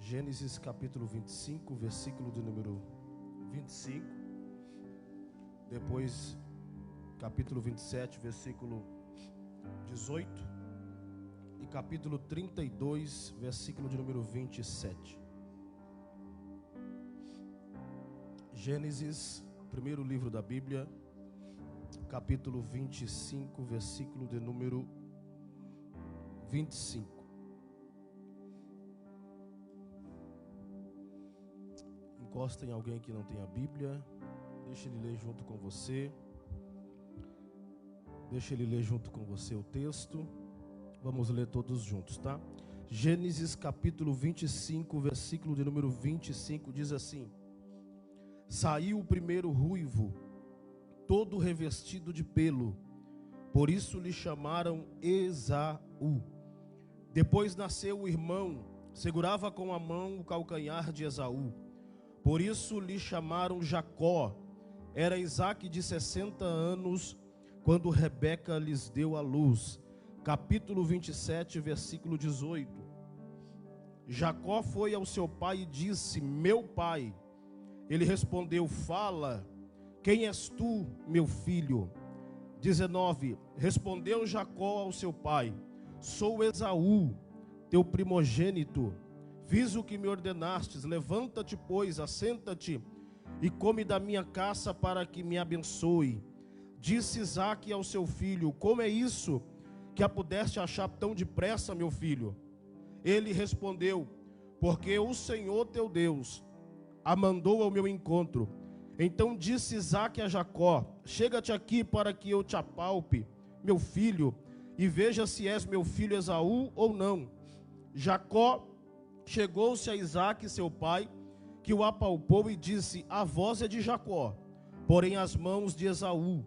Gênesis capítulo 25, versículo de número 25. Depois, capítulo 27, versículo 18. E capítulo 32, versículo de número 27. Gênesis, primeiro livro da Bíblia, capítulo 25, versículo de número 25. Encosta em alguém que não tem a Bíblia, deixa ele ler junto com você. Deixa ele ler junto com você o texto. Vamos ler todos juntos, tá? Gênesis capítulo 25, versículo de número 25, diz assim: Saiu o primeiro ruivo, todo revestido de pelo, por isso lhe chamaram Esaú. Depois nasceu o irmão, segurava com a mão o calcanhar de Esaú, por isso lhe chamaram Jacó. Era Isaque de 60 anos, quando Rebeca lhes deu à luz. Capítulo 27, versículo 18. Jacó foi ao seu pai e disse: Meu pai. Ele respondeu: Fala, quem és tu, meu filho? 19. Respondeu Jacó ao seu pai: Sou Esaú, teu primogênito. Fiz o que me ordenastes. Levanta-te, pois, assenta-te e come da minha caça para que me abençoe. Disse Isaque ao seu filho: Como é isso que a pudeste achar tão depressa, meu filho? Ele respondeu: Porque o Senhor teu Deus a mandou ao meu encontro. Então disse Isaque a Jacó: Chega-te aqui para que eu te apalpe, meu filho, e veja se és meu filho Esaú ou não. Jacó chegou-se a Isaque, seu pai, que o apalpou e disse: A voz é de Jacó, porém as mãos de Esaú.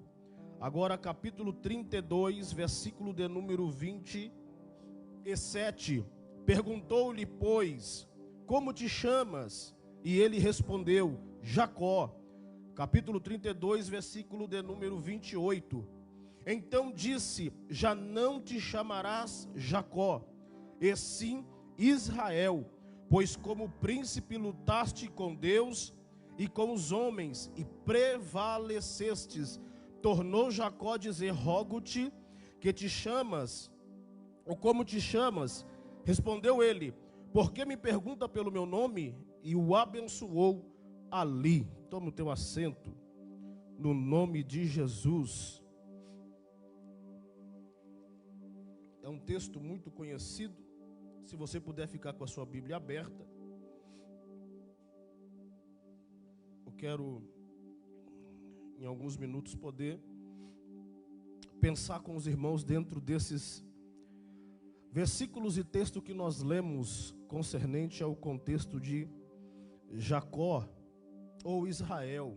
Agora capítulo 32, versículo de número 27. Perguntou-lhe, pois, como te chamas? E ele respondeu: Jacó. Capítulo 32, versículo de número 28. Então disse: Já não te chamarás Jacó, e sim Israel, pois como príncipe lutaste com Deus e com os homens, e prevalecestes. Tornou Jacó a dizer: Rogo-te que te chamas, ou como te chamas? Respondeu ele: Por que me pergunta pelo meu nome? E o abençoou ali. Toma o teu assento, no nome de Jesus. É um texto muito conhecido. Se você puder ficar com a sua Bíblia aberta, eu quero, em alguns minutos, poder pensar com os irmãos dentro desses versículos e texto que nós lemos concernente ao contexto de Jacó, ou Israel,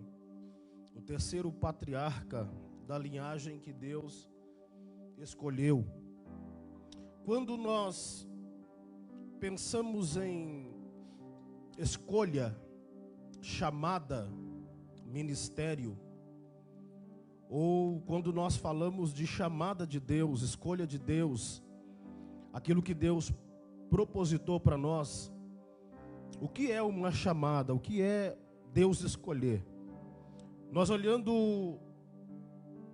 o terceiro patriarca da linhagem que Deus escolheu. Quando nós pensamos em escolha, chamada, ministério, ou quando nós falamos de chamada de Deus, escolha de Deus, aquilo que Deus propositou para nós, o que é uma chamada? O que é Deus escolher? Nós olhando,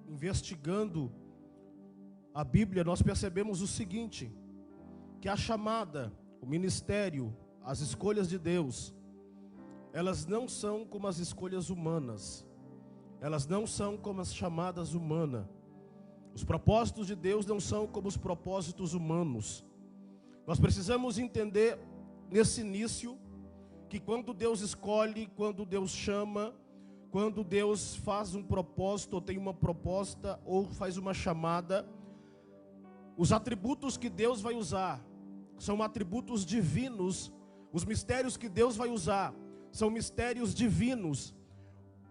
investigando a Bíblia, nós percebemos o seguinte, que a chamada, o ministério, as escolhas de Deus, elas não são como as escolhas humanas, elas não são como as chamadas humanas. Os propósitos de Deus não são como os propósitos humanos. Nós precisamos entender nesse início que quando Deus escolhe, quando Deus chama, quando Deus faz um propósito, ou tem uma proposta, ou faz uma chamada, os atributos que Deus vai usar são atributos divinos. Os mistérios que Deus vai usar são mistérios divinos.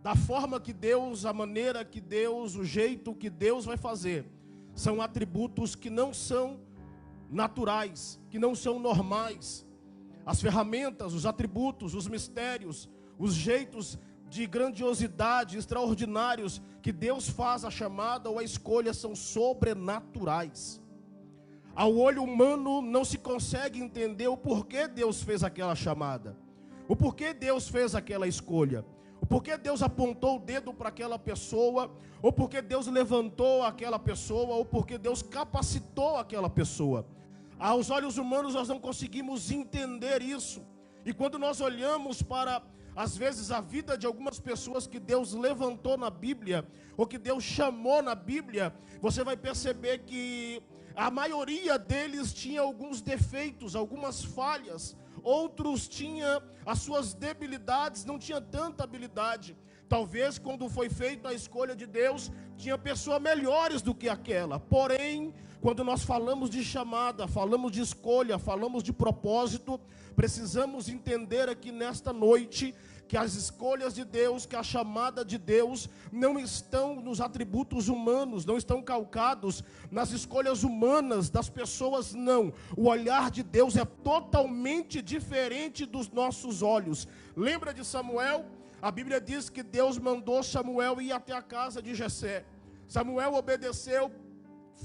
Da forma que Deus, a maneira que Deus, o jeito que Deus vai fazer, são atributos que não são naturais, que não são normais. As ferramentas, os atributos, os mistérios, os jeitos de grandiosidade extraordinários que Deus faz a chamada ou a escolha são sobrenaturais. Ao olho humano não se consegue entender o porquê Deus fez aquela chamada, o porquê Deus fez aquela escolha, o porquê Deus apontou o dedo para aquela pessoa, ou porque Deus levantou aquela pessoa, ou porque Deus capacitou aquela pessoa. Aos olhos humanos nós não conseguimos entender isso. E quando nós olhamos para, às vezes, a vida de algumas pessoas que Deus levantou na Bíblia, ou que Deus chamou na Bíblia, você vai perceber que a maioria deles tinha alguns defeitos, algumas falhas. Outros tinham as suas debilidades, não tinha tanta habilidade. Talvez quando foi feita a escolha de Deus, tinha pessoas melhores do que aquela. Porém, quando nós falamos de chamada, falamos de escolha, falamos de propósito, precisamos entender aqui nesta noite que as escolhas de Deus, que a chamada de Deus não estão nos atributos humanos, não estão calcados nas escolhas humanas das pessoas, não. O olhar de Deus é totalmente diferente dos nossos olhos. Lembra de Samuel? A Bíblia diz que Deus mandou Samuel ir até a casa de Jessé. Samuel obedeceu,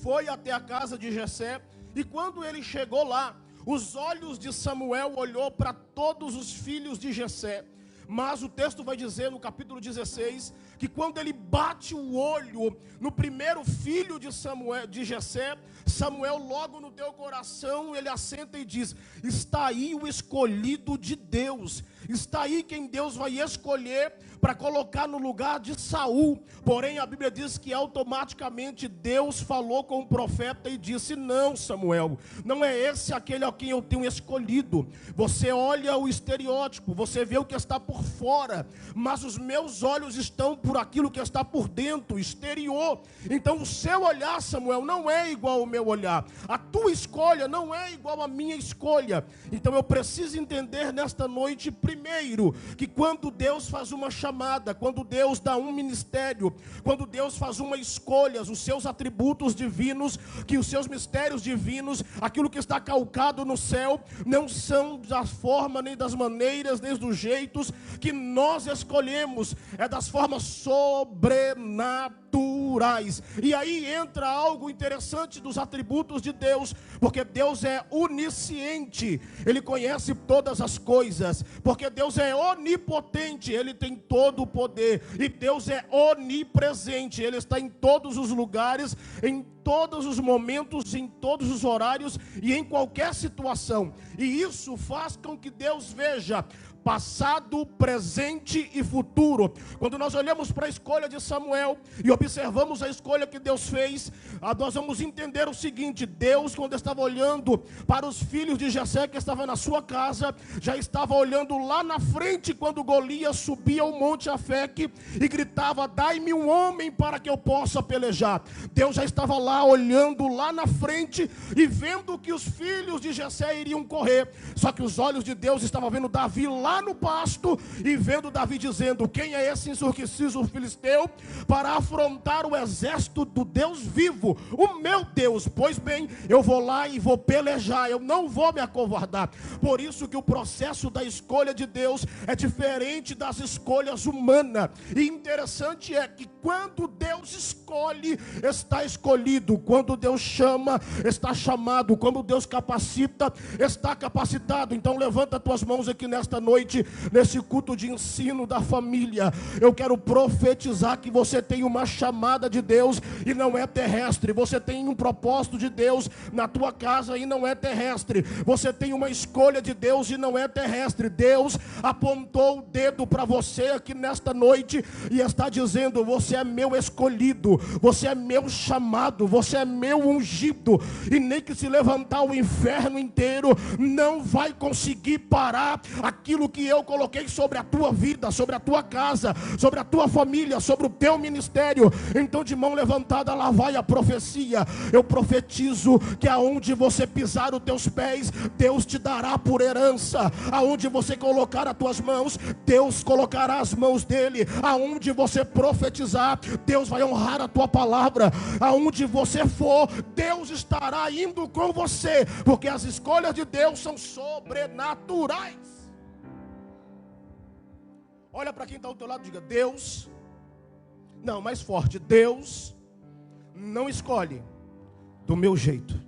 foi até a casa de Jessé, e quando ele chegou lá, os olhos de Samuel olhou para todos os filhos de Jessé. Mas o texto vai dizer no capítulo 16, que quando ele bate o olho no primeiro filho de Samuel, de Jessé, Samuel logo no teu coração, ele assenta e diz: está aí o escolhido de Deus, está aí quem Deus vai escolher para colocar no lugar de Saul. Porém a Bíblia diz que automaticamente Deus falou com o profeta e disse: não, Samuel, não é esse aquele a quem eu tenho escolhido. Você olha o estereótipo, você vê o que está por fora, mas os meus olhos estão por aquilo que está por dentro, exterior. Então o seu olhar, Samuel, não é igual ao meu olhar, a tua escolha não é igual à minha escolha. Então eu preciso entender nesta noite, primeiro, que quando Deus faz uma chamada, quando Deus dá um ministério, quando Deus faz uma escolha, os seus atributos divinos, que os seus mistérios divinos, aquilo que está calcado no céu, não são da forma, nem das maneiras, nem dos jeitos que nós escolhemos, é das formas sobrenaturais. E aí entra algo interessante dos atributos de Deus, porque Deus é onisciente, Ele conhece todas as coisas, porque Deus é onipotente, Ele tem todo o poder, e Deus é onipresente, Ele está em todos os lugares, em todos os momentos, em todos os horários e em qualquer situação. E isso faz com que Deus veja passado, presente e futuro. Quando nós olhamos para a escolha de Samuel e observamos a escolha que Deus fez, nós vamos entender o seguinte: Deus, quando estava olhando para os filhos de Jessé que estavam na sua casa, já estava olhando lá na frente quando Golias subia ao monte Afeque e gritava: dai-me um homem para que eu possa pelejar. Deus já estava lá olhando lá na frente e vendo que os filhos de Jessé iriam correr. Só que os olhos de Deus estavam vendo Davi lá no pasto e vendo Davi dizendo: quem é esse ensurdecido filisteu para afrontar o exército do Deus vivo, o meu Deus? Pois bem, eu vou lá e vou pelejar, eu não vou me acovardar. Por isso que o processo da escolha de Deus é diferente das escolhas humanas. E interessante é que quando Deus escolhe, está escolhido. Quando Deus chama, está chamado. Quando Deus capacita, está capacitado. Então levanta tuas mãos aqui nesta noite, nesse culto de ensino da família. Eu quero profetizar que você tem uma chamada de Deus e não é terrestre. Você tem um propósito de Deus na tua casa e não é terrestre. Você tem uma escolha de Deus e não é terrestre. Deus apontou o dedo para você aqui nesta noite e está dizendo: você é meu escolhido, você é meu chamado, você é meu ungido, e nem que se levantar o inferno inteiro não vai conseguir parar aquilo que eu coloquei sobre a tua vida, sobre a tua casa, sobre a tua família, sobre o teu ministério. Então, de mão levantada, lá vai a profecia. Eu profetizo que aonde você pisar os teus pés, Deus te dará por herança. Aonde você colocar as tuas mãos, Deus colocará as mãos dele. Aonde você profetizar, Deus vai honrar a tua palavra. Aonde você for, Deus estará indo com você, porque as escolhas de Deus são sobrenaturais. Olha para quem está ao teu lado e diga: Deus, não, mais forte, Deus não escolhe do meu jeito.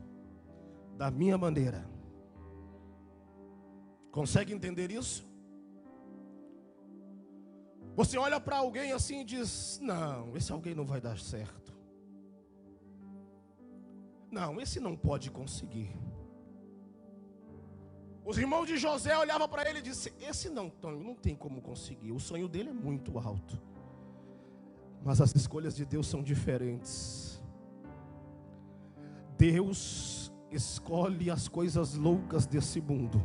da minha maneira. Consegue entender isso? Você olha para alguém assim e diz: não, esse alguém não vai dar certo. Não, esse não pode conseguir. Os irmãos de José olhavam para ele e disseram: esse não tem como conseguir. O sonho dele é muito alto. Mas as escolhas de Deus são diferentes. Deus escolhe as coisas loucas desse mundo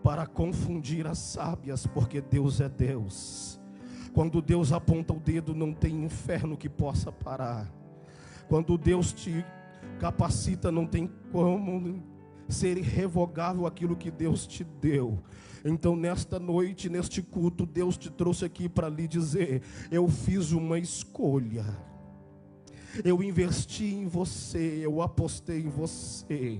para confundir as sábias, porque Deus é Deus. Quando Deus aponta o dedo, não tem inferno que possa parar. Quando Deus te capacita, não tem como ser irrevogável aquilo que Deus te deu. Então nesta noite, neste culto, Deus te trouxe aqui para lhe dizer: eu fiz uma escolha. Eu investi em você, eu apostei em você.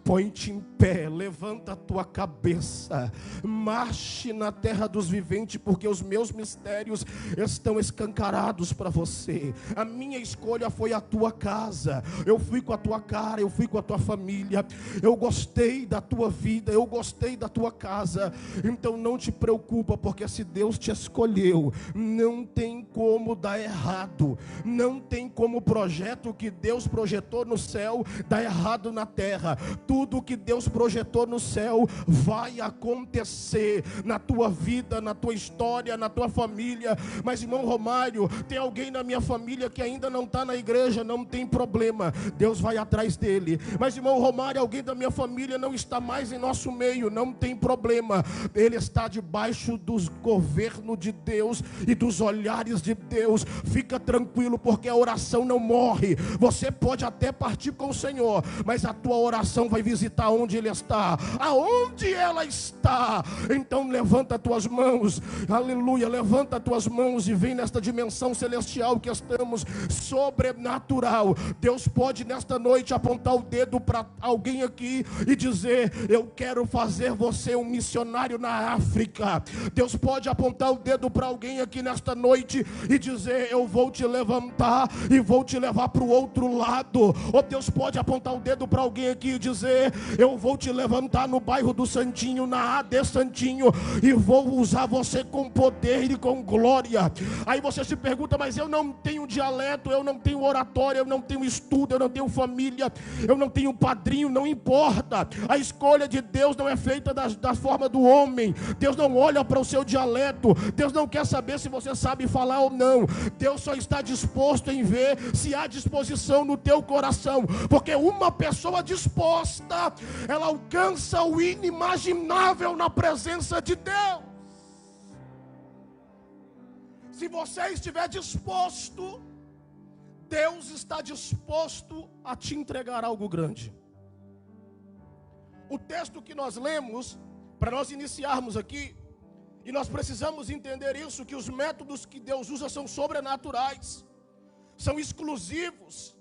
Põe-te em pé, levanta a tua cabeça, marche na terra dos viventes, porque os meus mistérios estão escancarados para você. A minha escolha foi a tua casa. Eu fui com a tua cara, eu fui com a tua família. Eu gostei da tua vida, eu gostei da tua casa. Então não te preocupa, porque se Deus te escolheu, não tem como dar errado. Não tem como o projeto que Deus projetou no céu dar errado na terra. Tudo que Deus projetou no céu vai acontecer na tua vida, na tua história, na tua família. Mas irmão Romário, tem alguém na minha família que ainda não está na igreja? Não tem problema, Deus vai atrás dele. Mas irmão Romário, alguém da minha família não está mais em nosso meio? Não tem problema, ele está debaixo dos governos de Deus e dos olhares de Deus. Fica tranquilo, porque a oração não morre. Você pode até partir com o Senhor, mas a tua oração vai visitar onde Ele está, aonde ela está. Então levanta tuas mãos, aleluia, levanta tuas mãos e vem nesta dimensão celestial que estamos, sobrenatural. Deus pode nesta noite apontar o dedo para alguém aqui e dizer: eu quero fazer você um missionário na África. Deus pode apontar o dedo para alguém aqui nesta noite e dizer: eu vou te levantar e vou te levar para o outro lado. Ou Deus pode apontar o dedo para alguém aqui e dizer: eu vou te levantar no bairro do Santinho, na AD Santinho, e vou usar você com poder e com glória. Aí você se pergunta: mas eu não tenho dialeto, eu não tenho oratória, eu não tenho estudo, eu não tenho família, eu não tenho padrinho. Não importa, a escolha de Deus não é feita da forma do homem. Deus não olha para o seu dialeto, Deus não quer saber se você sabe falar ou não. Deus só está disposto em ver se há disposição no teu coração, porque uma pessoa disposta, ela alcança o inimaginável na presença de Deus. Se você estiver disposto, Deus está disposto a te entregar algo grande. O texto que nós lemos, para nós iniciarmos aqui, e nós precisamos entender isso, que os métodos que Deus usa são sobrenaturais, são exclusivos.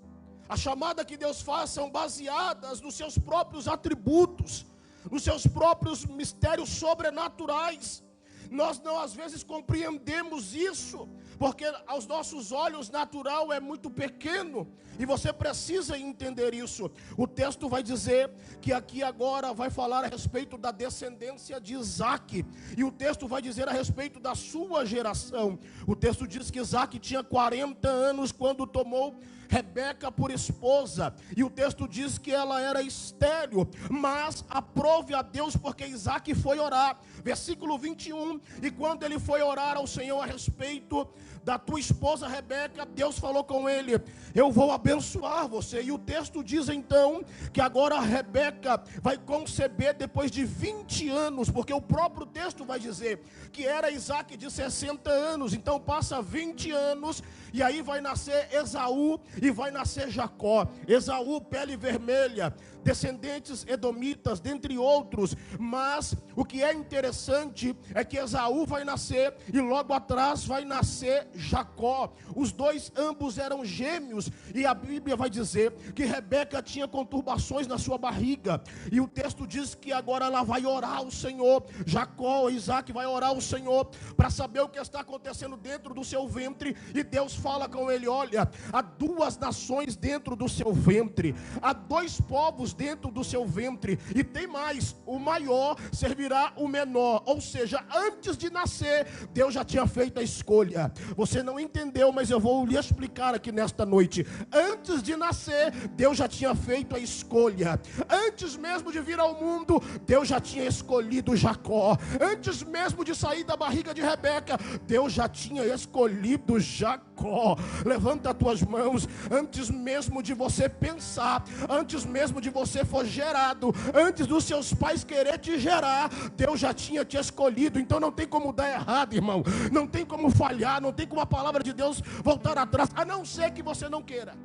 A chamada que Deus faz são baseadas nos seus próprios atributos, nos seus próprios mistérios sobrenaturais. Nós não às vezes compreendemos isso, porque aos nossos olhos natural é muito pequeno, e você precisa entender isso. O texto vai dizer que aqui agora vai falar a respeito da descendência de Isaac, e o texto vai dizer a respeito da sua geração. O texto diz que Isaac tinha 40 anos quando tomou Rebeca por esposa, e o texto diz que ela era estéril, mas aprove a Deus, porque Isaac foi orar. Versículo 21, e quando ele foi orar ao Senhor a respeito da tua esposa Rebeca, Deus falou com ele: eu vou abençoar você. E o texto diz então que agora a Rebeca vai conceber depois de 20 anos, porque o próprio texto vai dizer que era Isaac de 60 anos, então passa 20 anos, e aí vai nascer Esaú e vai nascer Jacó. Esaú, pele vermelha, descendentes edomitas, dentre outros. Mas o que é interessante é que Esaú vai nascer e logo atrás vai nascer Jacó. Os dois ambos eram gêmeos, e a Bíblia vai dizer que Rebeca tinha conturbações na sua barriga, e o texto diz que agora ela vai orar ao Senhor. Jacó, Isaac vai orar ao Senhor para saber o que está acontecendo dentro do seu ventre, e Deus fala com ele: olha, há 2 nações dentro do seu ventre, há 2 povos dentro do seu ventre, e tem mais, o maior servirá o menor. Ou seja, antes de nascer, Deus já tinha feito a escolha. Você não entendeu, mas eu vou lhe explicar aqui nesta noite. Antes de nascer, Deus já tinha feito a escolha. Antes mesmo de vir ao mundo, Deus já tinha escolhido Jacó. Antes mesmo de sair da barriga de Rebeca, Deus já tinha escolhido Jacó. Levanta as tuas mãos. Antes mesmo de você pensar, antes mesmo de você for gerado, antes dos seus pais querer te gerar, Deus já tinha te escolhido. Então não tem como dar errado, irmão. Não tem como falhar, não tem como a palavra de Deus voltar atrás, a não ser que você não queira,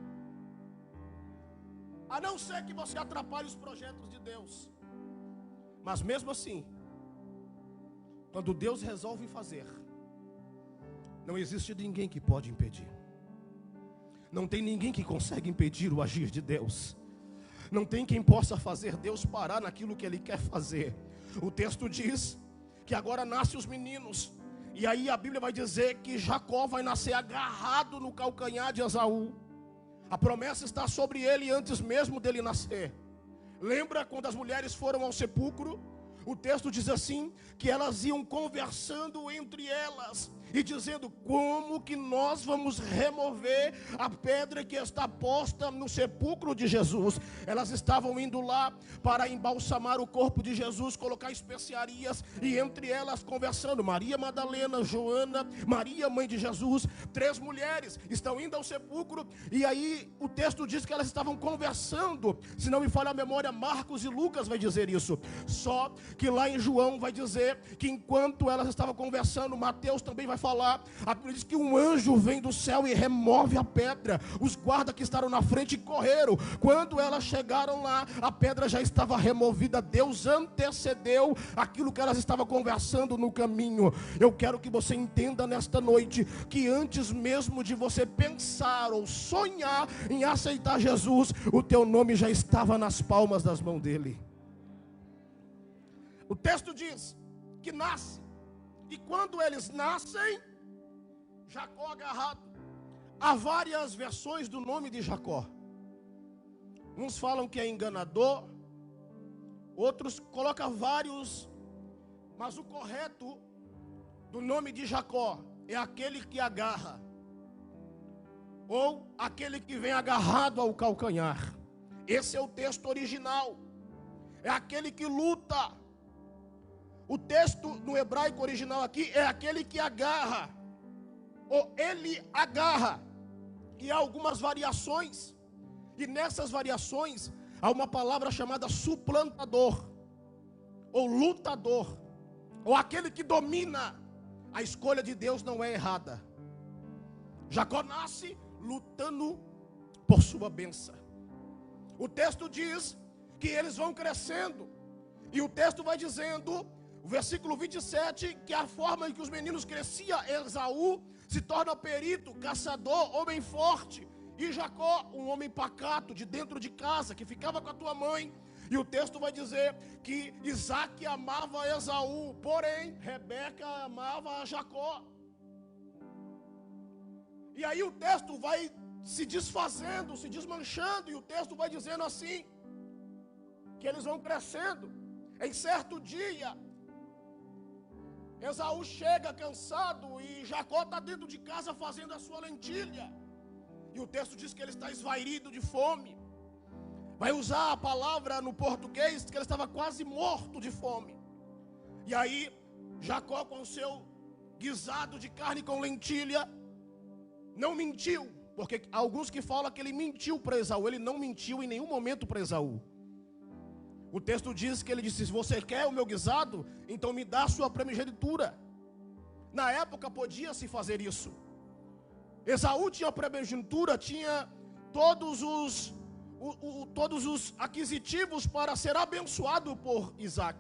a não ser que você atrapalhe os projetos de Deus. Mas mesmo assim, quando Deus resolve fazer, não existe ninguém que pode impedir. Não tem ninguém que consegue impedir o agir de Deus. Não tem quem possa fazer Deus parar naquilo que Ele quer fazer. O texto diz que agora nascem os meninos. E aí a Bíblia vai dizer que Jacó vai nascer agarrado no calcanhar de Esaú. A promessa está sobre ele antes mesmo dele nascer. Lembra quando as mulheres foram ao sepulcro? O texto diz assim, que elas iam conversando entre elas e dizendo: como que nós vamos remover a pedra que está posta no sepulcro de Jesus? Elas estavam indo lá para embalsamar o corpo de Jesus, colocar especiarias, e entre elas conversando, Maria Madalena, Joana, Maria mãe de Jesus, 3 mulheres estão indo ao sepulcro. E aí o texto diz que elas estavam conversando. Se não me falha a memória, Marcos e Lucas vai dizer isso. Só que lá em João vai dizer que enquanto elas estavam conversando, Mateus também vai falar, a Bíblia diz que um anjo vem do céu e remove a pedra. Os guardas que estavam na frente correram. Quando elas chegaram lá, a pedra já estava removida. Deus antecedeu aquilo que elas estavam conversando no caminho. Eu quero que você entenda nesta noite que antes mesmo de você pensar ou sonhar em aceitar Jesus, o teu nome já estava nas palmas das mãos dele. O texto diz que nasce, e quando eles nascem, Jacó agarrado. Há várias versões do nome de Jacó. Uns falam que é enganador, outros colocam vários, mas o correto do nome de Jacó é aquele que agarra, ou aquele que vem agarrado ao calcanhar. Esse é o texto original. É aquele que luta. O texto no hebraico original aqui é aquele que agarra, ou ele agarra. E há algumas variações, e nessas variações há uma palavra chamada suplantador, ou lutador, ou aquele que domina. A escolha de Deus não é errada. Jacó nasce lutando por sua bênção. O texto diz que eles vão crescendo, e o texto vai dizendo, o versículo 27, que a forma em que os meninos cresciam, Esaú se torna perito, caçador, homem forte, e Jacó, um homem pacato, de dentro de casa, que ficava com a tua mãe. E o texto vai dizer que Isaac amava Esaú, porém Rebeca amava Jacó. E aí o texto vai se desfazendo, se desmanchando, e o texto vai dizendo assim, que eles vão crescendo. Em certo dia, Esaú chega cansado e Jacó está dentro de casa fazendo a sua lentilha. E o texto diz que ele está esvaído de fome. Vai usar a palavra no português que ele estava quase morto de fome. E aí Jacó, com o seu guisado de carne com lentilha, não mentiu. Porque há alguns que falam que ele mentiu para Esaú. Ele não mentiu em nenhum momento para Esaú. O texto diz que ele disse: se você quer o meu guisado, então me dá a sua primogenitura. Na época podia-se fazer isso. Esaú tinha primogenitura, tinha todos os aquisitivos para ser abençoado por Isaac.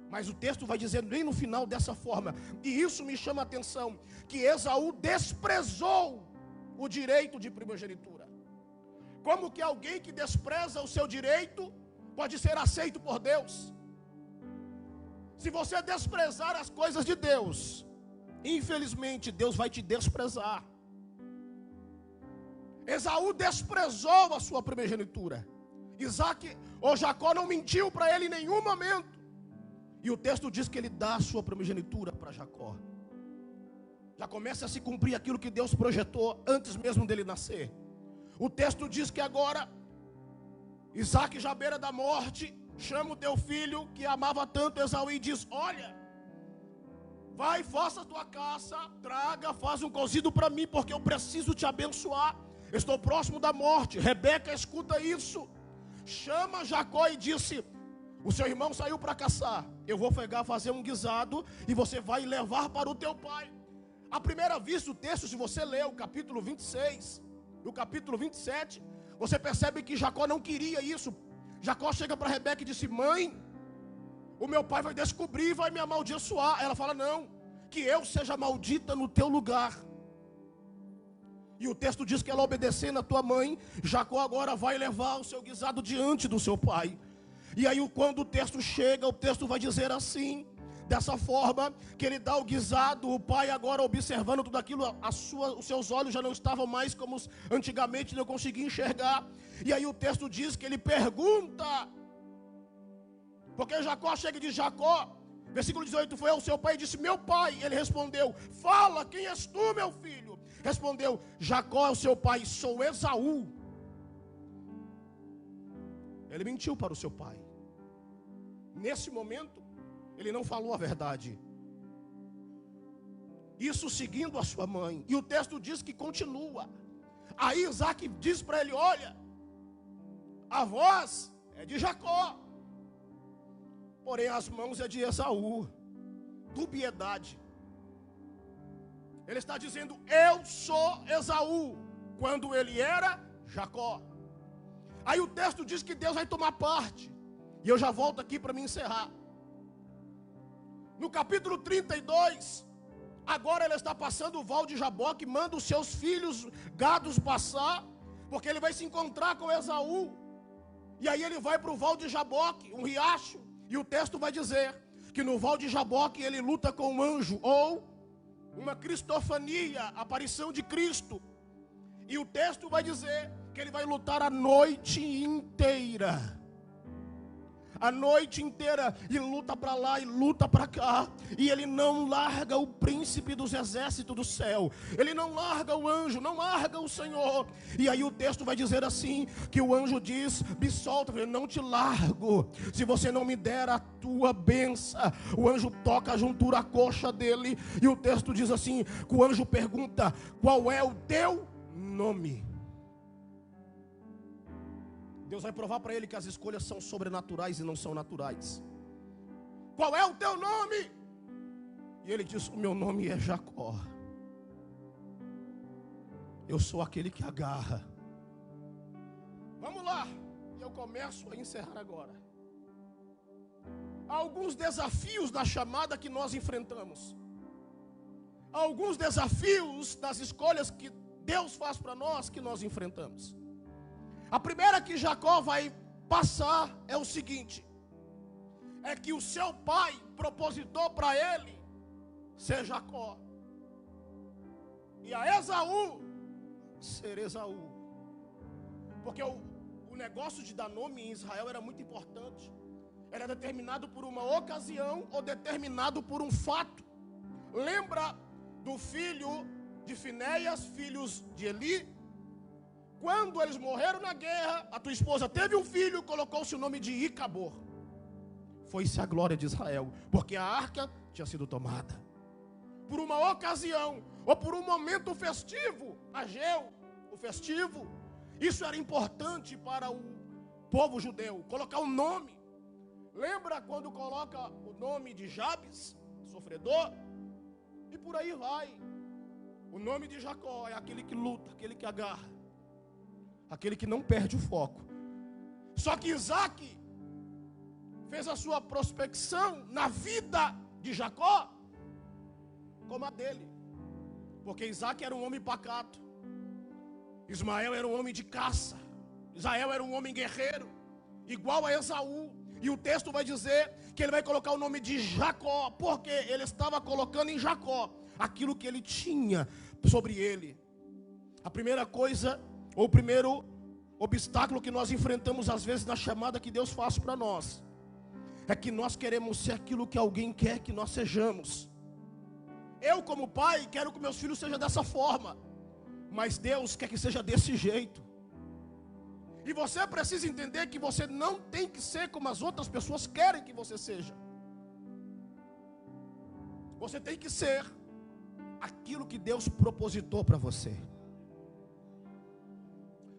Mas o texto vai dizendo bem no final dessa forma, e isso me chama a atenção, que Esaú desprezou o direito de primogenitura. Como que alguém que despreza o seu direito pode ser aceito por Deus? Se você desprezar as coisas de Deus, infelizmente Deus vai te desprezar. Esaú desprezou a sua primogenitura. Jacó não mentiu para ele em nenhum momento. E o texto diz que ele dá a sua primogenitura para Jacó. Já começa a se cumprir aquilo que Deus projetou antes mesmo dele nascer. O texto diz que agora Isaac, já à beira da morte, chama o teu filho que amava tanto Esaú e diz: olha, vai, faça a tua caça, traga, faz um cozido para mim, porque eu preciso te abençoar. Estou próximo da morte. Rebeca escuta isso, chama Jacó e disse: o seu irmão saiu para caçar, eu vou fazer um guisado e você vai levar para o teu pai. À primeira vista, o texto, se você ler o capítulo 26, no capítulo 27, você percebe que Jacó não queria isso. Jacó chega para Rebeca e disse: mãe, o meu pai vai descobrir e vai me amaldiçoar. Ela fala: não, que eu seja maldita no teu lugar. E o texto diz que ela, obedecendo a tua mãe, Jacó agora vai levar o seu guisado diante do seu pai. E aí quando o texto chega, o texto vai dizer assim, dessa forma, que ele dá o guisado. O pai agora observando tudo aquilo, os seus olhos já não estavam mais como antigamente, não conseguia enxergar. E aí o texto diz que ele pergunta, porque Jacó chega e diz: Jacó, versículo 18, foi ao seu pai e disse: meu pai. Ele respondeu: fala, quem és tu, meu filho? Respondeu Jacó ao seu pai: sou Esaú. Ele mentiu para o seu pai. Nesse momento ele não falou a verdade. Isso seguindo a sua mãe. E o texto diz que continua. Aí Isaac diz para ele: olha, a voz é de Jacó, porém as mãos é de Esaú. Dubiedade. Ele está dizendo: eu sou Esaú, quando ele era Jacó. Aí o texto diz que Deus vai tomar parte. E eu já volto aqui para me encerrar. No capítulo 32, agora ele está passando o val de Jaboque, manda os seus filhos gados passar, porque ele vai se encontrar com Esaú. E aí ele vai para o val de Jaboque, um riacho, e o texto vai dizer que no val de Jaboque ele luta com um anjo, ou uma cristofania, aparição de Cristo. E o texto vai dizer que ele vai lutar a noite inteira. A noite inteira, e luta para lá e luta para cá, e ele não larga o príncipe dos exércitos do céu, ele não larga o anjo, não larga o Senhor. E aí o texto vai dizer assim, que o anjo diz: me solta, eu não te largo, se você não me der a tua bênção. O anjo toca a juntura, a coxa dele, e o texto diz assim, que o anjo pergunta: qual é o teu nome? Deus vai provar para ele que as escolhas são sobrenaturais e não são naturais. Qual é o teu nome? E ele diz: o meu nome é Jacó. Eu sou aquele que agarra. Vamos lá. E eu começo a encerrar agora. Há alguns desafios na chamada que nós enfrentamos. Há alguns desafios das escolhas que Deus faz para nós que nós enfrentamos. A primeira que Jacó vai passar é o seguinte: é que o seu pai propositou para ele ser Jacó, e a Esaú ser Esaú. Porque o negócio de dar nome em Israel era muito importante. Era determinado por uma ocasião ou determinado por um fato. Lembra do filho de Finéias, filhos de Eli? Quando eles morreram na guerra, a tua esposa teve um filho, colocou-se o nome de Icabor. Foi-se a glória de Israel, porque a arca tinha sido tomada. Por uma ocasião, ou por um momento festivo, Ageu, o festivo, isso era importante para o povo judeu, colocar um nome. Lembra quando coloca o nome de Jabes, sofredor? E por aí vai. O nome de Jacó é aquele que luta, aquele que agarra, aquele que não perde o foco. Só que Isaac fez a sua prospecção na vida de Jacó como a dele. Porque Isaac era um homem pacato, Ismael era um homem de caça, Israel era um homem guerreiro, igual a Esaú. E o texto vai dizer que ele vai colocar o nome de Jacó, porque ele estava colocando em Jacó aquilo que ele tinha sobre ele. A primeira coisa O primeiro obstáculo que nós enfrentamos às vezes na chamada que Deus faz para nós, é que nós queremos ser aquilo que alguém quer que nós sejamos. Eu, como pai, quero que meus filhos sejam dessa forma, mas Deus quer que seja desse jeito. E você precisa entender que você não tem que ser como as outras pessoas querem que você seja. Você tem que ser aquilo que Deus propositou para você.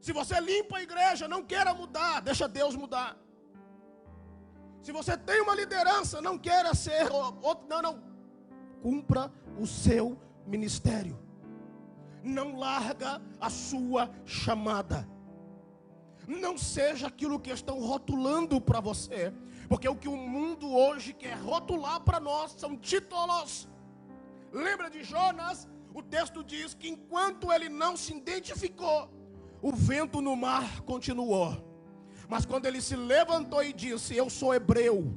Se você limpa a igreja, não queira mudar, deixa Deus mudar. Se você tem uma liderança, não queira ser outro, não. Cumpra o seu ministério. Não larga a sua chamada. Não seja aquilo que estão rotulando para você. Porque o que o mundo hoje quer rotular para nós são títulos. Lembra de Jonas? O texto diz que enquanto ele não se identificou, o vento no mar continuou. Mas quando ele se levantou e disse: eu sou hebreu,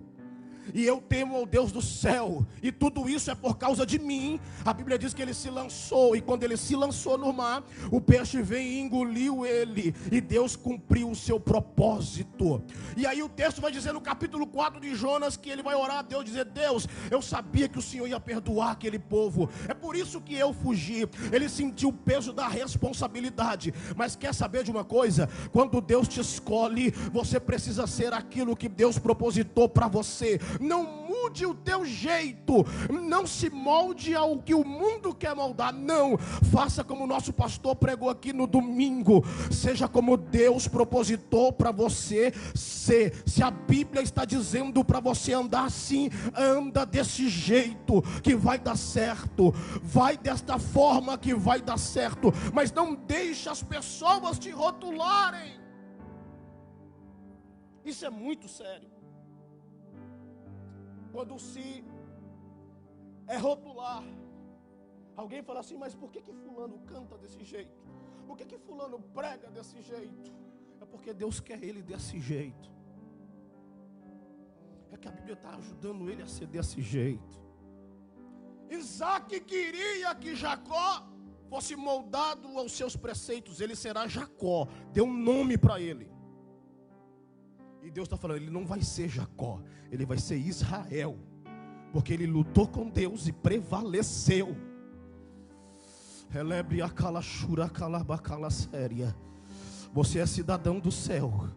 e eu temo ao Deus do céu, e tudo isso é por causa de mim. A Bíblia diz que ele se lançou, e quando ele se lançou no mar, o peixe veio e engoliu ele, e Deus cumpriu o seu propósito. E aí o texto vai dizer no capítulo 4 de Jonas, que ele vai orar a Deus, dizer: Deus, eu sabia que o Senhor ia perdoar aquele povo, é por isso que eu fugi. Ele sentiu o peso da responsabilidade. Mas quer saber de uma coisa? Quando Deus te escolhe, você precisa ser aquilo que Deus propositou para você. Não mude o teu jeito, não se molde ao que o mundo quer moldar, não. Faça como o nosso pastor pregou aqui no domingo. Seja como Deus propositou para você ser. Se a Bíblia está dizendo para você andar assim, anda desse jeito que vai dar certo. Vai desta forma que vai dar certo. Mas não deixe as pessoas te rotularem. Isso é muito sério. Quando se é rotular, alguém fala assim: mas por que fulano canta desse jeito? Por que fulano prega desse jeito? É porque Deus quer ele desse jeito. É que a Bíblia está ajudando ele a ser desse jeito. Isaac queria que Jacó fosse moldado aos seus preceitos. Ele será Jacó. Deu um nome para ele. E Deus está falando: ele não vai ser Jacó, ele vai ser Israel, porque ele lutou com Deus e prevaleceu. Você é cidadão do céu.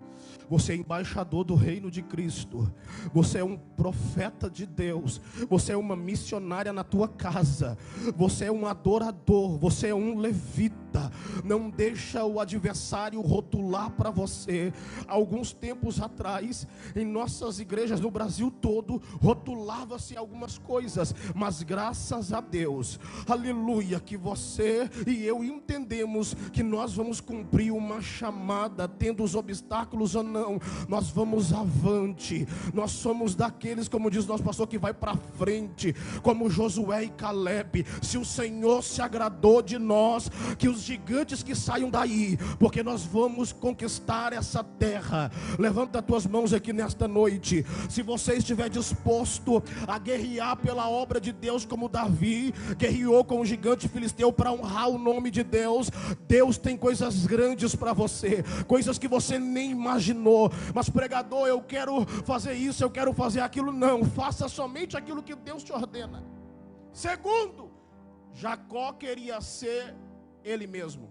Você é embaixador do reino de Cristo. Você é um profeta de Deus. Você é uma missionária na tua casa. Você é um adorador. Você é um levita. Não deixa o adversário rotular para você. Alguns tempos atrás, em nossas igrejas no Brasil todo, rotulava-se algumas coisas. Mas graças a Deus, aleluia, que você e eu entendemos que nós vamos cumprir uma chamada, tendo os obstáculos ou não. Nós vamos avante. Nós somos daqueles, como diz nosso pastor, que vai para frente, como Josué e Caleb. Se o Senhor se agradou de nós, que os gigantes que saiam daí, porque nós vamos conquistar essa terra. Levanta as tuas mãos aqui nesta noite. Se você estiver disposto a guerrear pela obra de Deus, como Davi guerreou com o gigante filisteu para honrar o nome de Deus, Deus tem coisas grandes para você, coisas que você nem imaginou. Mas pregador, eu quero fazer isso, eu quero fazer aquilo. Não, faça somente aquilo que Deus te ordena. Segundo, Jacó queria ser ele mesmo.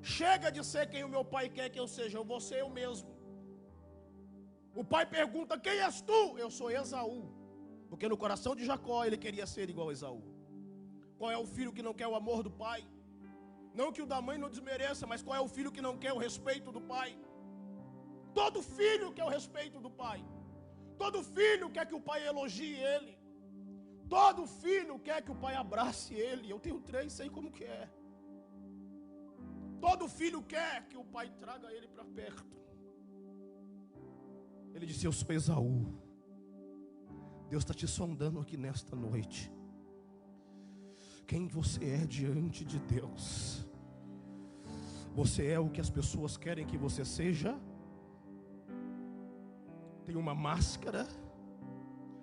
Chega de ser quem o meu pai quer que eu seja, eu vou ser eu mesmo. O pai pergunta: quem és tu? Eu sou Esaú. Porque no coração de Jacó ele queria ser igual a Esaú. Qual é o filho que não quer o amor do pai? Não que o da mãe não desmereça, mas qual é o filho que não quer o respeito do pai? Todo filho quer o respeito do pai. Todo filho quer que o pai elogie ele. Todo filho quer que o pai abrace ele. Eu tenho 3, sei como que é. Todo filho quer que o pai traga ele para perto. Ele disse: eu sou Esaú. Deus está te sondando aqui nesta noite. Quem você é diante de Deus? Você é o que as pessoas querem que você seja? Tem uma máscara.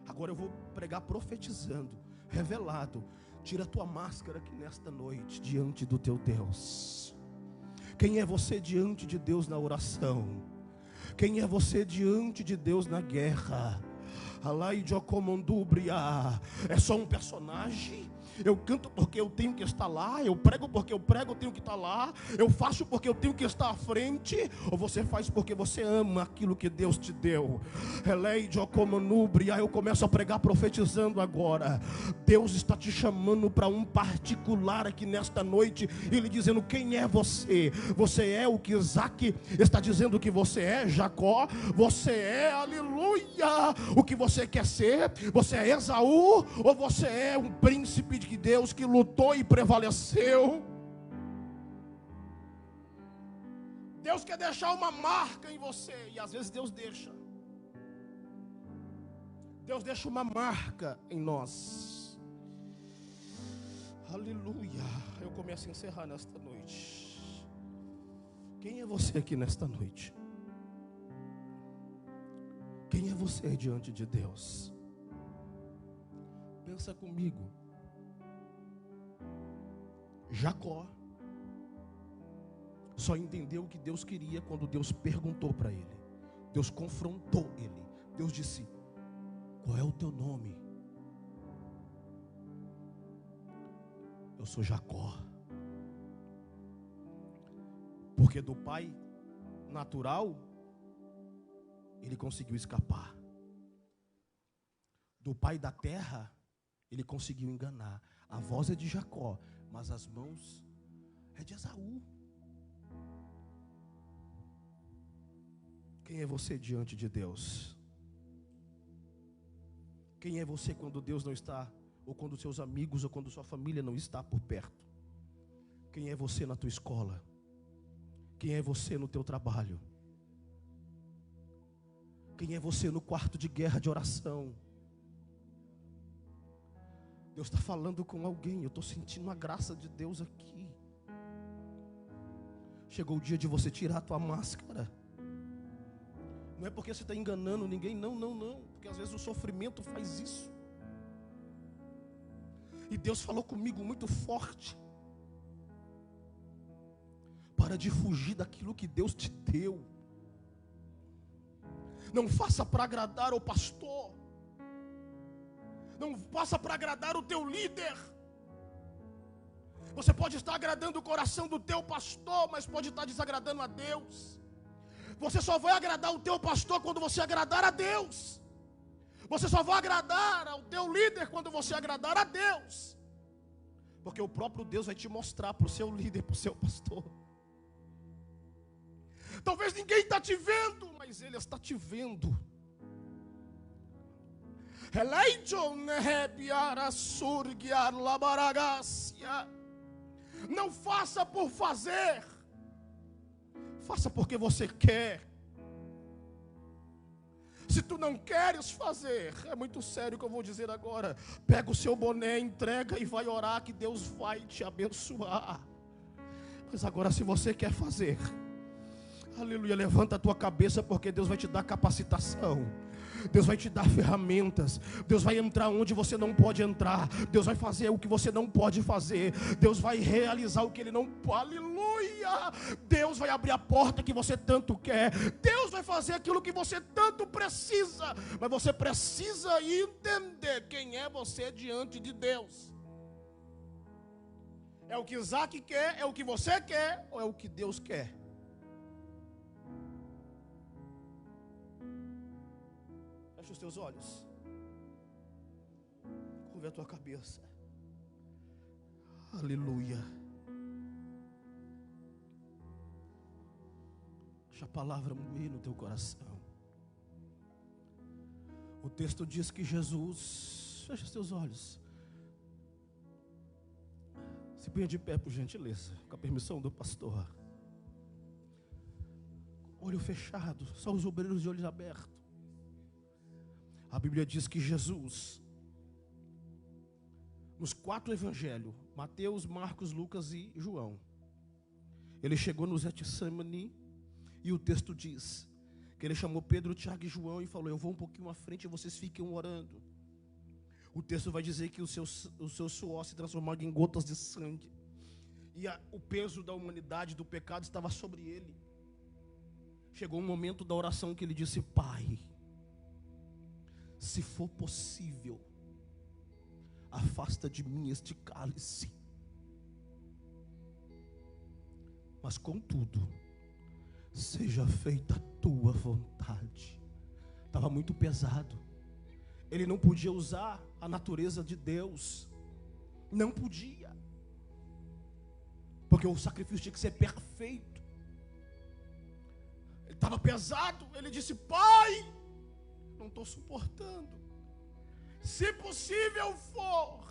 Agora eu vou pregar profetizando, revelado. Tira a tua máscara aqui nesta noite diante do teu Deus. Quem é você diante de Deus na oração? Quem é você diante de Deus na guerra? É só um personagem? Eu canto porque eu tenho que estar lá, eu prego porque eu prego, eu tenho que estar lá, eu faço porque eu tenho que estar à frente, ou você faz porque você ama aquilo que Deus te deu? Eu começo a pregar profetizando agora. Deus está te chamando para um particular aqui nesta noite, Ele dizendo: quem é você? Você é o que Isaac está dizendo que você é, Jacó? Você é, aleluia, o que você quer ser? Você é Esaú? Ou você é um príncipe de Deus que lutou e prevaleceu? Deus quer deixar uma marca em você, e às vezes Deus deixa uma marca em nós. Aleluia. Eu começo a encerrar nesta noite. Quem é você aqui nesta noite? Quem é você diante de Deus? Pensa comigo. Jacó só entendeu o que Deus queria quando Deus perguntou para ele. Deus confrontou ele. Deus disse: qual é o teu nome? Eu sou Jacó. Porque do pai natural ele conseguiu escapar. Do pai da terra ele conseguiu enganar. A voz é de Jacó, mas as mãos é de Esaú. Quem é você diante de Deus? Quem é você quando Deus não está, ou quando seus amigos, ou quando sua família não está por perto? Quem é você na tua escola? Quem é você no teu trabalho? Quem é você no quarto de guerra de oração? Deus está falando com alguém. Eu estou sentindo a graça de Deus aqui. Chegou o dia de você tirar a tua máscara. Não é porque você está enganando ninguém, não. Porque às vezes o sofrimento faz isso. E Deus falou comigo muito forte. Para de fugir daquilo que Deus te deu. Não faça para agradar o pastor. Não faça para agradar o teu líder. Você pode estar agradando o coração do teu pastor, mas pode estar desagradando a Deus. Você só vai agradar o teu pastor quando você agradar a Deus. Você só vai agradar ao teu líder quando você agradar a Deus. Porque o próprio Deus vai te mostrar para o seu líder, para o seu pastor. Talvez ninguém está te vendo, mas Ele está te vendo. Não faça por fazer, faça porque você quer. Se tu não queres fazer, é muito sério o que eu vou dizer agora. Pega o seu boné, entrega e vai orar que Deus vai te abençoar. Mas agora, se você quer fazer, aleluia, levanta a tua cabeça, porque Deus vai te dar capacitação. Deus vai te dar ferramentas. Deus vai entrar onde você não pode entrar. Deus vai fazer o que você não pode fazer. Deus vai realizar o que Ele não pode. Aleluia! Deus vai abrir a porta que você tanto quer. Deus vai fazer aquilo que você tanto precisa. Mas você precisa entender quem é você diante de Deus. É o que Isaac quer? É o que você quer? Ou é o que Deus quer? Feche os teus olhos. Curva a tua cabeça. Aleluia. Deixa a palavra moer no teu coração. O texto diz que Jesus... Feche os teus olhos. Se ponha de pé, por gentileza, com a permissão do pastor. Olho fechado, só os obreiros de olhos abertos. A Bíblia diz que Jesus, nos 4 evangelhos, Mateus, Marcos, Lucas e João, Ele chegou no Getsemane, e o texto diz que Ele chamou Pedro, Tiago e João e falou: eu vou um pouquinho à frente e vocês fiquem orando. O texto vai dizer que o seu suor se transformou em gotas de sangue. E o peso da humanidade, do pecado estava sobre ele. Chegou um momento da oração que ele disse: Pai, se for possível, afasta de mim este cálice. Mas contudo, seja feita a tua vontade. Estava muito pesado. Ele não podia usar a natureza de Deus. Não podia. Porque o sacrifício tinha que ser perfeito. Ele estava pesado. Ele disse: Pai, não estou suportando. Se possível for,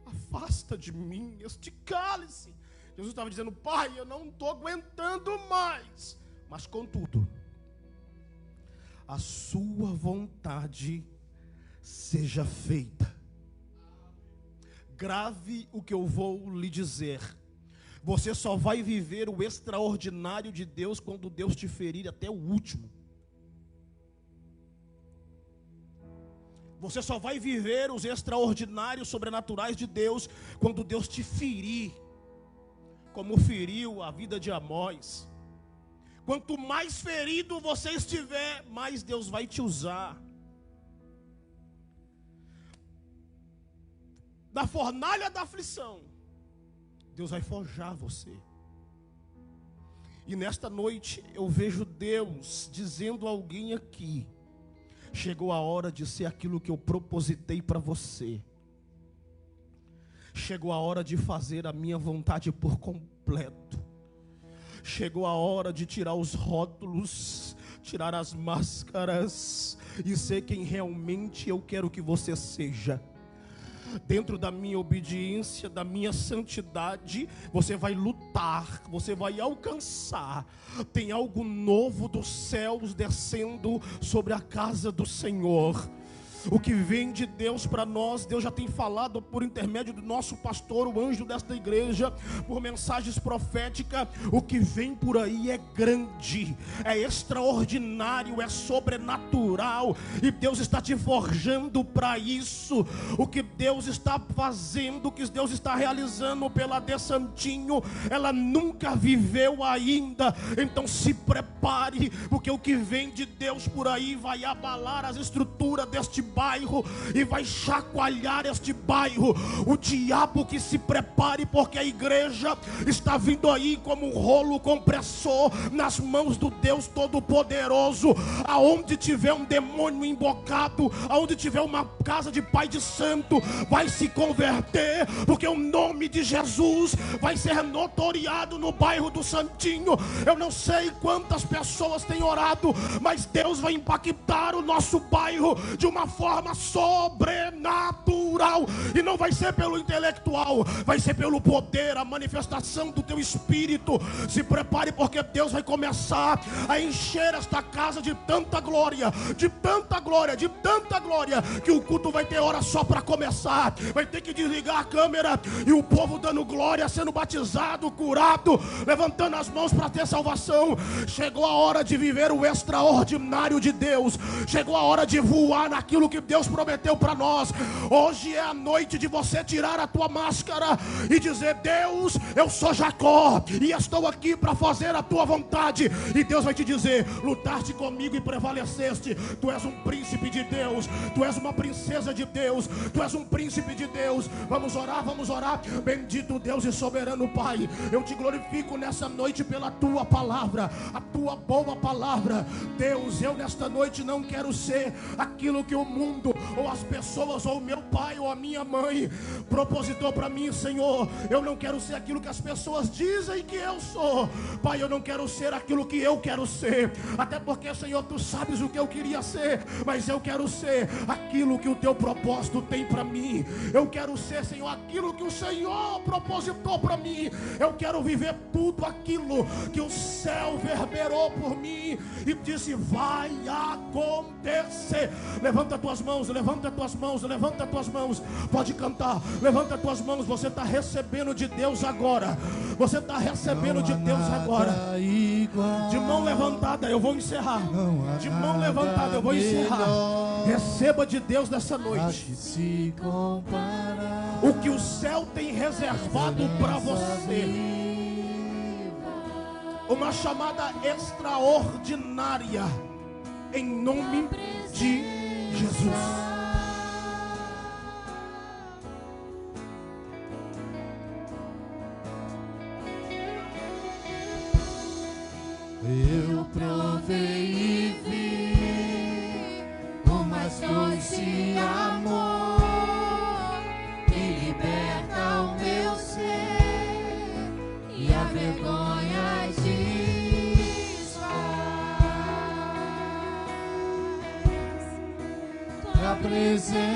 afasta de mim este cálice. Jesus estava dizendo: Pai, eu não estou aguentando mais. Mas contudo, a sua vontade seja feita. Grave o que eu vou lhe dizer. Você só vai viver o extraordinário de Deus quando Deus te ferir até o último. Você só vai viver os extraordinários sobrenaturais de Deus quando Deus te ferir, como feriu a vida de Amós. Quanto mais ferido você estiver, mais Deus vai te usar. Da fornalha da aflição, Deus vai forjar você. E nesta noite eu vejo Deus dizendo a alguém aqui: chegou a hora de ser aquilo que eu propositei para você. Chegou a hora de fazer a minha vontade por completo. Chegou a hora de tirar os rótulos, tirar as máscaras e ser quem realmente eu quero que você seja. Dentro da minha obediência, da minha santidade, você vai lutar, você vai alcançar. Tem algo novo dos céus descendo sobre a casa do Senhor. O que vem de Deus para nós, Deus já tem falado por intermédio do nosso pastor, o anjo desta igreja, por mensagens proféticas. O que vem por aí é grande, é extraordinário, é sobrenatural, e Deus está te forjando para isso. O que Deus está fazendo, o que Deus está realizando pela De Santinho, ela nunca viveu ainda. Então se prepare, porque o que vem de Deus por aí vai abalar as estruturas deste bairro e vai chacoalhar este bairro. O diabo que se prepare, porque a igreja está vindo aí como um rolo compressor nas mãos do Deus Todo-Poderoso. Aonde tiver um demônio embocado, aonde tiver uma casa de pai de santo, vai se converter, porque o nome de Jesus vai ser notoriado no bairro do Santinho. Eu não sei quantas pessoas têm orado, mas Deus vai impactar o nosso bairro de uma forma sobrenatural. E não vai ser pelo intelectual, vai ser pelo poder, a manifestação do teu espírito. Se prepare, porque Deus vai começar a encher esta casa de tanta glória, de tanta glória, de tanta glória, que o culto vai ter hora só para começar. Vai ter que desligar a câmera e o povo dando glória, sendo batizado, curado, levantando as mãos para ter salvação. Chegou a hora de viver o extraordinário de Deus. Chegou a hora de voar naquilo que Deus prometeu para nós. Hoje é a noite de você tirar a tua máscara e dizer: Deus, eu sou Jacó e estou aqui para fazer a tua vontade. E Deus vai te dizer: lutaste comigo e prevaleceste. Tu és um príncipe de Deus, tu és uma princesa de Deus, tu és um príncipe de Deus. Vamos orar, vamos orar. Bendito Deus e soberano Pai, eu te glorifico nessa noite pela tua palavra, a tua boa palavra. Deus, eu nesta noite não quero ser aquilo que o mundo, ou as pessoas, ou o meu pai, ou a minha mãe propositou para mim, Senhor. Eu não quero ser aquilo que as pessoas dizem que eu sou, Pai. Eu não quero ser aquilo que eu quero ser, até porque, Senhor, tu sabes o que eu queria ser, mas eu quero ser aquilo que o teu propósito tem para mim. Eu quero ser, Senhor, aquilo que o Senhor propositou para mim. Eu quero viver tudo aquilo que o céu verberou por mim e disse: vai acontecer. Levanta tuas mãos, levanta tuas mãos, levanta tuas mãos. Pode cantar, levanta tuas mãos. Você está recebendo de Deus agora. Você está recebendo de Deus agora. De mão levantada, eu vou encerrar. De mão levantada, eu vou encerrar. Receba de Deus nessa noite o que o céu tem reservado para você. uma chamada extraordinária, em nome de Jesus. Eu provei e vi o mais doce amor que liberta o meu ser e a vergonha desfaz. Tua presença